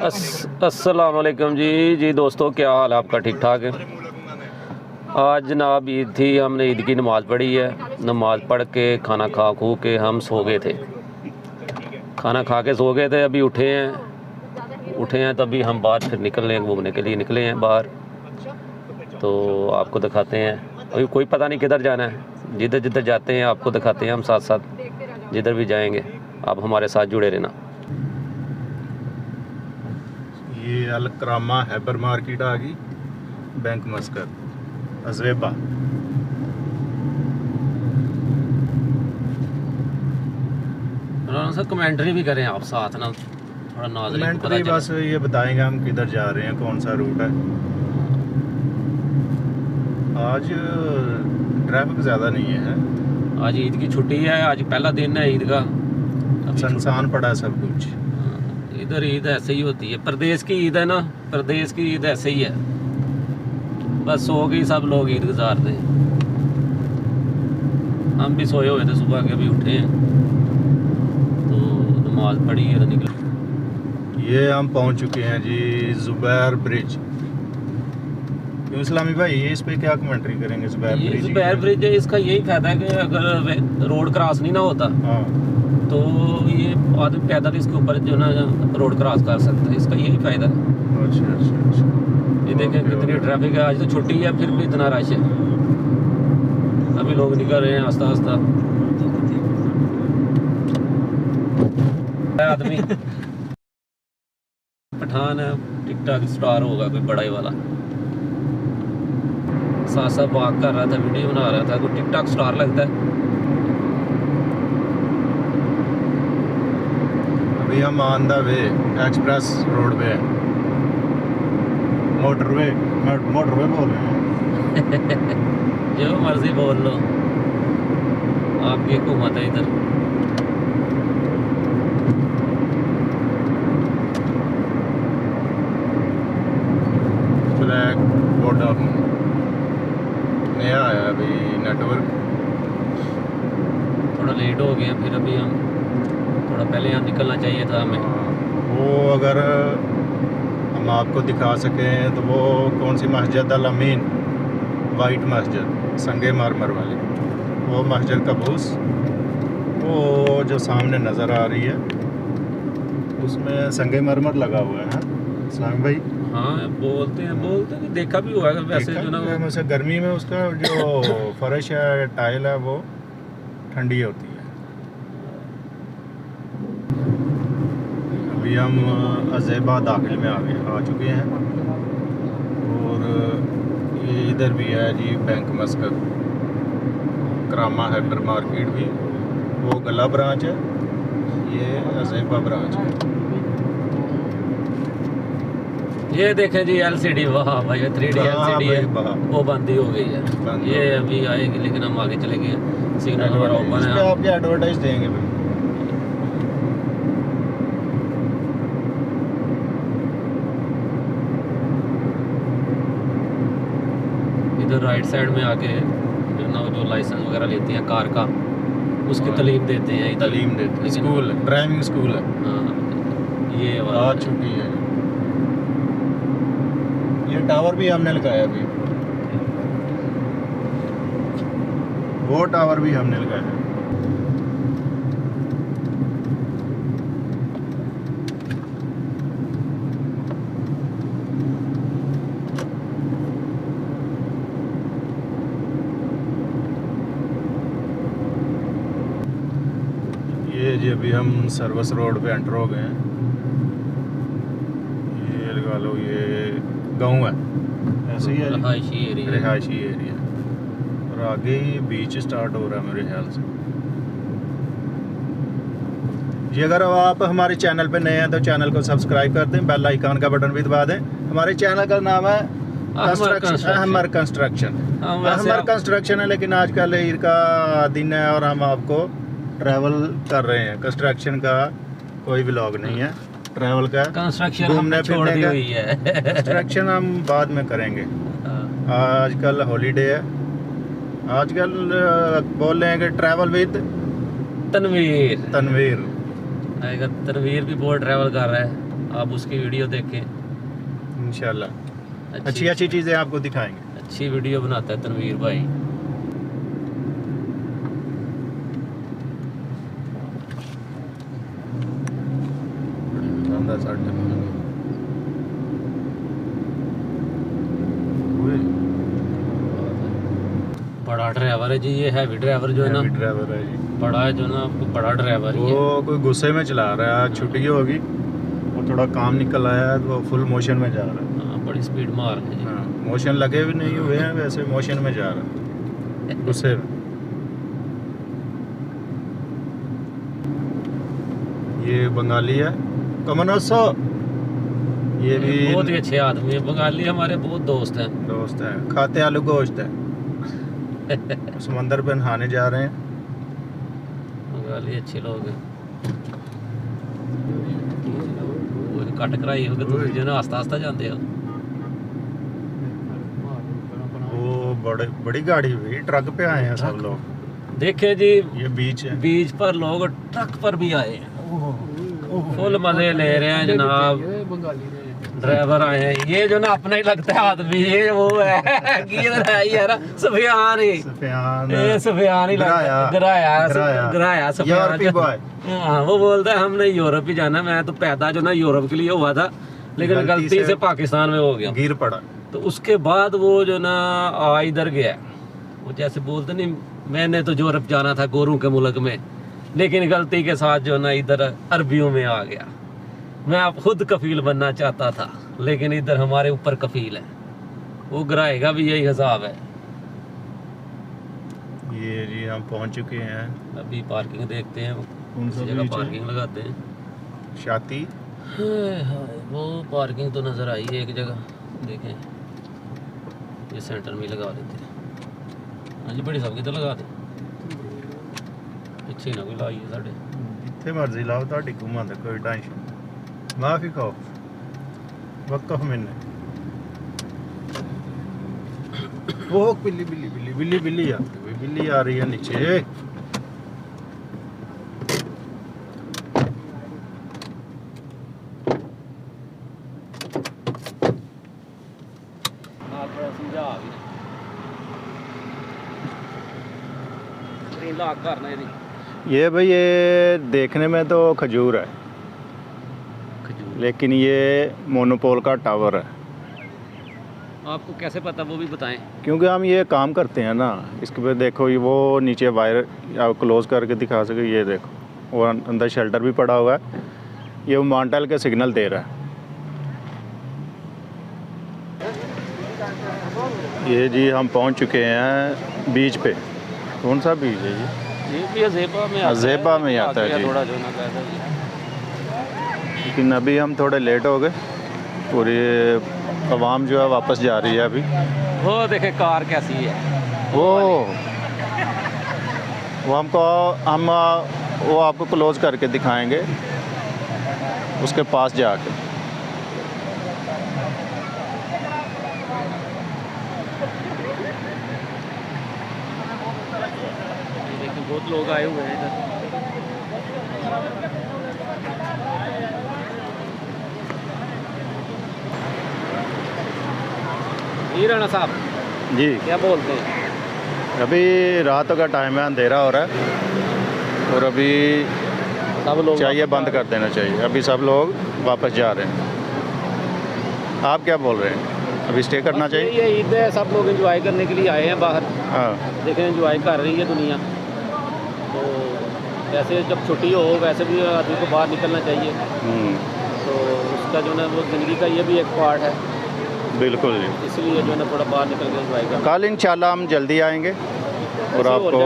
अस्सलाम वालेकुम जी दोस्तों, क्या हाल है आपका? ठीक ठाक है। आज जनाब ईद थी, हमने ईद की नमाज़ पढ़ी है। नमाज़ पढ़ के खाना खा खू के हम सो गए थे। खाना खा के सो गए थे, अभी उठे हैं तभी हम बाहर फिर निकल रहे हैं, घूमने के लिए निकले हैं बाहर। तो आपको दिखाते हैं, अभी कोई पता नहीं किधर जाना है। जिधर जिधर जाते हैं आपको दिखाते हैं हम, साथ साथ जिधर भी जाएंगे आप हमारे साथ जुड़े रहना। ये अल करामा हैबर मार्केट आ गई, बैंक मस्कत अजवेबा। सर कमेंट्री भी करें आप साथ ना, थोड़ा नाज़रीन को पता कमेंट्री बस ये बताएंगे हम किधर जा रहे हैं, कौन सा रूट है। आज ट्रैफिक ज़्यादा नहीं है। आज ईद की छुट्टी है, आज पहला दिन है ईद का। सुनसान पड़ा सब कुछ। इधर ईद ऐसे ही होती है, प्रदेश की ईद है ना, प्रदेश की ईद ऐसे ही है। बस सो गई सब लोग, ईद गुजारते हैं। हम भी सोए हुए थे, सुबह के भी उठे हैं तो नमाज पढ़ी है तो निकले। ये हम पहुंच चुके हैं जी जुबैर ब्रिज। क्यों इस्लामी भाई, ये इस पे क्या कमेंट्री करेंगे? जुबैर ब्रिज है, इसका यही फायदा है कि अगर रोड क्रॉस नहीं ना होता तो ये आदमी पैदल इसके ऊपर जो ना रोड क्रॉस कर सकता है। इसका यही फायदा है। अच्छा। ये देखें कितनी ट्रैफिक है। आज तो छुट्टी है फिर भी इतना रश है। अभी लोग निकल रहे हैं आस्ता आस्ता। आदमी पठान है, टिकटॉक स्टार होगा कोई बड़ा ही वाला। साथ साथ वॉक कर रहा था, वीडियो बना रहा था, कोई टिकटॉक स्टार लगता है। अभी हम on the way express road पे हैं। मोटरवे बोल रहे हैं। जो मर्जी बोल लो, आपकी हुकूमत है इधर। ब्लैक वोडाफोन नया आया अभी नेटवर्क। थोड़ा लेट हो गए हैं, फिर अभी हम थोड़ा पहले यहाँ निकलना चाहिए था हमें। वो अगर हम आपको दिखा सकें तो वो कौन सी मस्जिद, अल अमीन वाइट मस्जिद संगे मारमर वाली, वो मस्जिद कबूस, वो जो सामने नज़र आ रही है उसमें संगे मरमर लगा हुआ है। इस्लाम भाई हाँ बोलते हैं देखा भी हुआ है वैसे जो ना। वैसे गर्मी में उसका जो फर्श है, टाइल है, वो ठंडी होती है। अभी हम अज़ेबा दाखिल में आ चुके हैं और ये इधर भी है जी बैंक मस्कत करामा हैबर मार्केट भी। वो गला ब्रांच है, ये अज़ेबा ब्रांच है। ये देखें जी LCD, वाह भाई 3D LCD है, वो बंद ही हो गई है। ये अभी आएगी लेकिन हम आगे चले गए। सिग्नल हमारा ओपन है। आपके एडवर्टाइज देंगे भाई। इधर राइट साइड में आके जो ना जो लाइसेंस वगैरह लेती हैं कार का, उसकी तालीम देते हैं। तालीम देते हैं, स्कूल है, ड्राइविंग स्कूल है। हाँ, ये आ चुकी है। ये टावर भी हमने लगाया अभी, वो टावर भी हमने लगाया है। ये जी अभी हम सर्विस रोड पे एंटर हो गए हैं। ये लगा लो, ये गाँव है, ऐसे ही है, रिहायशी एरिया। और आगे ही बीच स्टार्ट हो रहा है मेरे ख्याल से जी। अगर आप हमारे चैनल पे नए हैं तो चैनल को सब्सक्राइब कर दें, बेल आइकन का बटन भी दबा दें। हमारे चैनल का नाम है अहमर कंस्ट्रक्शन है, लेकिन आजकल ईद का दिन है और हम आपको ट्रैवल कर रहे हैं। कंस्ट्रक्शन का कोई व्लॉग नहीं है, ट्रैवल का, कंस्ट्रक्शन घूमने फिरने का। हुई है। कंस्ट्रक्शन हम बाद में करेंगे। आजकल हॉलीडे है, आजकल बोल रहे हैं कि ट्रैवल विद तनवीर। तनवीर भी बहुत ट्रैवल कर रहा है। आप उसकी वीडियो देखें। इंशाल्लाह अच्छी अच्छी चीज़ें आपको दिखाएंगे। अच्छी वीडियो बनाता है तनवीर भाई। बड़ा ड्राइवर है जी, ये हैवी ड्राइवर जो है ना, ड्राइवर है जी, बड़ा है जो ना, आपको बड़ा ड्राइवर ही है। वो कोई गुस्से में चला रहा है, छुट्टी होगी और थोड़ा काम निकल आया है तो वो फुल मोशन में जा रहा है। हाँ, बड़ी स्पीड मार रहे हैं। हाँ, मोशन लगे भी नहीं हुए हैं, वैसे मोशन में जा रहा है गुस्से में। ये बंगाली है कमनोसो, ये भी बहुत ही अच्छे आदमी है, बंगाली हमारे बहुत दोस्त हैं। दोस्त है, खाते आलू गोश्त है। समंदर पे नहाने जा रहे हैं। बंगाली अच्छे लोग हैं। वो कट कराई होगी तो जो ना आस्ता आस्ता जाते हो। वो बड़ी गाड़ी हुई, ट्रक पे आए हैं सब लोग। देखे जी, ये बीच है, बीच पर लोग ट्रक पर भी आए हैं, फुल मजे ले रहे हैं जनाब। ड्राइवर आए हैं, ये जो ना अपना ही लगता है आदमी, ये वो है किधर है यार, सुफियान ही, ये सुफियान ही लगता है। गराया सुफियान। हाँ, वो बोलता है हमने यूरोप ही जाना, मैं तो पैदा जो ना यूरोप के लिए हुआ था, लेकिन गलती से पाकिस्तान में हो गया, गिर पड़ा। तो उसके बाद वो जो ना इधर गया, वो जैसे बोलते नहीं, मैंने तो यूरोप जाना था गोरों के मुल्क में, लेकिन गलती के साथ जो ना इधर अरबियों में आ गया। मैं अब खुद कफील बनना चाहता था, लेकिन इधर हमारे ऊपर कफील है, वो गिराएगा भी, यही हिसाब है। ये जी हम पहुंच चुके हैं। अभी पार्किंग देखते हैं, कौन सा जगह बीच है? पार्किंग लगाते हैं। शाती हाय, वो पार्किंग तो नज़र आई है एक जगह, देखें ये सेंटर में लगा देते हैं। हाँ जी, बड़ी सबकी तो लगा दे, पिछे ना कोई लाई है साढ़े। जिथे मर्जी लाओ, ਤੁਹਾਡੀ ਘੁਮਾ ਦਾ कोई टेंशन माफी खाओ वक्फ मैंने। वो बिल्ली बिल्ली बिल्ली बिल्ली बिल्ली आ गई, बिल्ली आ रही है नीचे। समझा भी लॉक करना है। ये भाई ये देखने में तो खजूर है, लेकिन ये मोनोपोल का टावर है। आपको कैसे पता, वो भी बताएं। क्योंकि हम ये काम करते हैं ना, इसके पे देखो ये वो नीचे वायर आप क्लोज करके दिखा सके, ये देखो वो अंदर शेल्टर भी पड़ा हुआ है, ये वो मॉन्टेल के सिग्नल दे रहा है। ये जी हम पहुंच चुके हैं बीच पे। कौन सा बीच है ये भी अज़ेबा में आता है, अज़ेबा में आता है जी। थोड़ा जो ना कहता है, लेकिन अभी हम थोड़े लेट हो गए, पूरी आवाम जो है वापस जा रही है अभी। वो देखे कार कैसी है, वो हमको हम वो आपको क्लोज करके दिखाएंगे उसके पास जाके। देखिए बहुत लोग आए हुए हैं इधर। ये राणा साहब जी क्या बोलते हैं? अभी रात का टाइम है, अंधेरा हो रहा है और अभी सब लोग चाहिए बंद कर देना चाहिए। अभी सब लोग वापस जा रहे हैं। आप क्या बोल रहे हैं, अभी स्टे करना चाहिए? ये ईद है, सब लोग एंजॉय करने के लिए आए हैं बाहर। हाँ, देखें एंजॉय कर रही है दुनिया। तो वैसे जब छुट्टी हो वैसे भी आदमी को बाहर निकलना चाहिए, तो उसका जो है वो ज़िंदगी का ये भी एक पार्ट है। बिल्कुल जी, इसलिए जो है ना थोड़ा बाहर निकल के एंजॉय करना। कल इंशाल्लाह हम जल्दी आएंगे और आपको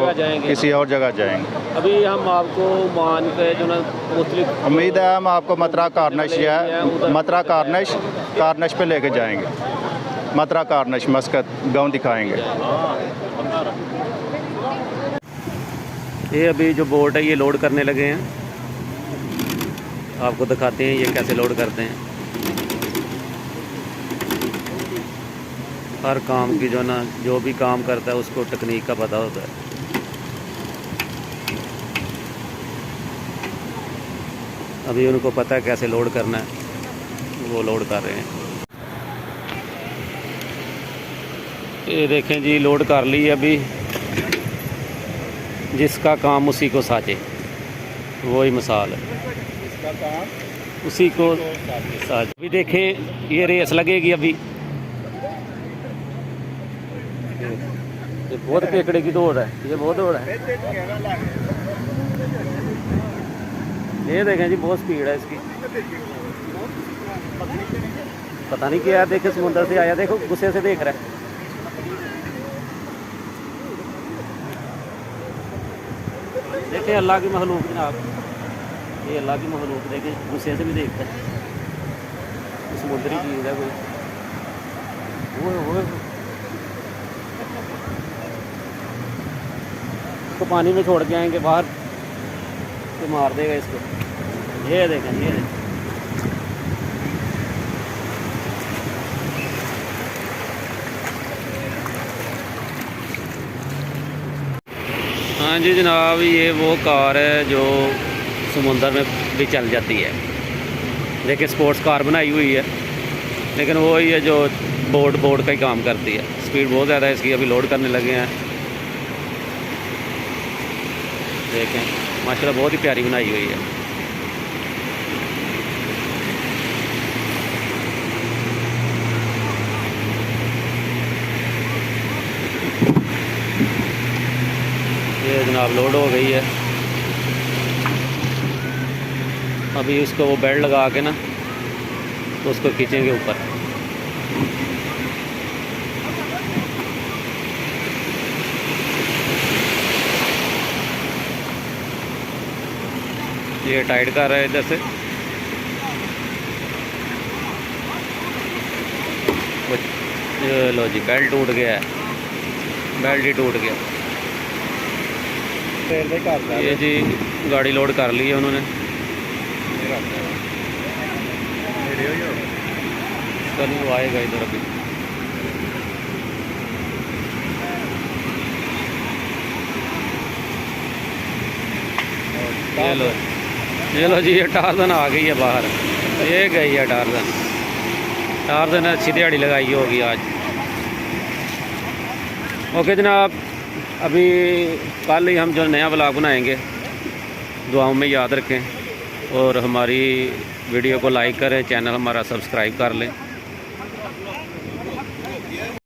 किसी और जगह जाएंगे। अभी हम आपको मान के जो ना मुख्तलिफ, उम्मीद है हम आपको मतरा कारनश या मतरा कारनश पे लेके जाएंगे। मतरा कारनश मस्कत गांव दिखाएंगे। ये अभी जो बोट है ये लोड करने लगे हैं, आपको दिखाते हैं ये कैसे लोड करते हैं। हर काम की जो ना, जो भी काम करता है उसको टेक्निक का पता होता है। अभी उनको पता है कैसे लोड करना है। वो लोड कर रहे हैं। ये देखें जी, लोड कर ली अभी। जिसका काम उसी को साजे, वही मिसाल है, इसका काम उसी को साजे। अभी देखें ये रेस लगेगी अभी। ये बहुत केकड़े की दौड़ है, ये बहुत दौड़ है। ये देखें जी, बहुत स्पीड है इसकी। पता नहीं क्या, देखे समुद्र से आया, देखो गुस्से से देख रहा है। देखें अल्लाह की मखलूक जनाब, ये अल्लाह की मखलूक, देखें गुस्से से भी देखता है। समुद्री चीज़ है कोई। वो इसको पानी में छोड़ के आएंगे बाहर तो मार देगा इसको। ये देखें, ये देखें। हाँ जी जनाब, ये वो कार है जो समुंदर में भी चल जाती है। देखिए स्पोर्ट्स कार बनाई हुई है, लेकिन वो ही है जो बोट का ही काम करती है। स्पीड बहुत ज़्यादा है इसकी। अभी लोड करने लगे हैं। देखें माशाल्लाह बहुत ही प्यारी बनाई हुई है। ये जनाब लोड हो गई है। अभी उसको वो बेल्ट लगा के ना तो उसको खींचेंगे ऊपर। ये टाइट कर रहा है इधर से। लो जी, बेल्ट टूट गया है, बेल्ट ही टूट गया। ये जी गाड़ी लोड कर ली है उन्होंने। कल वो आएगा इधर अभी। ये लो जी, ये टार्जन आ गई है बाहर। ये गई है टार्जन ने अच्छी दिहाड़ी लगाई होगी आज। ओके जनाब, अभी कल ही हम जो नया व्लॉग बनाएंगे, दुआओं में याद रखें और हमारी वीडियो को लाइक करें, चैनल हमारा सब्सक्राइब कर लें।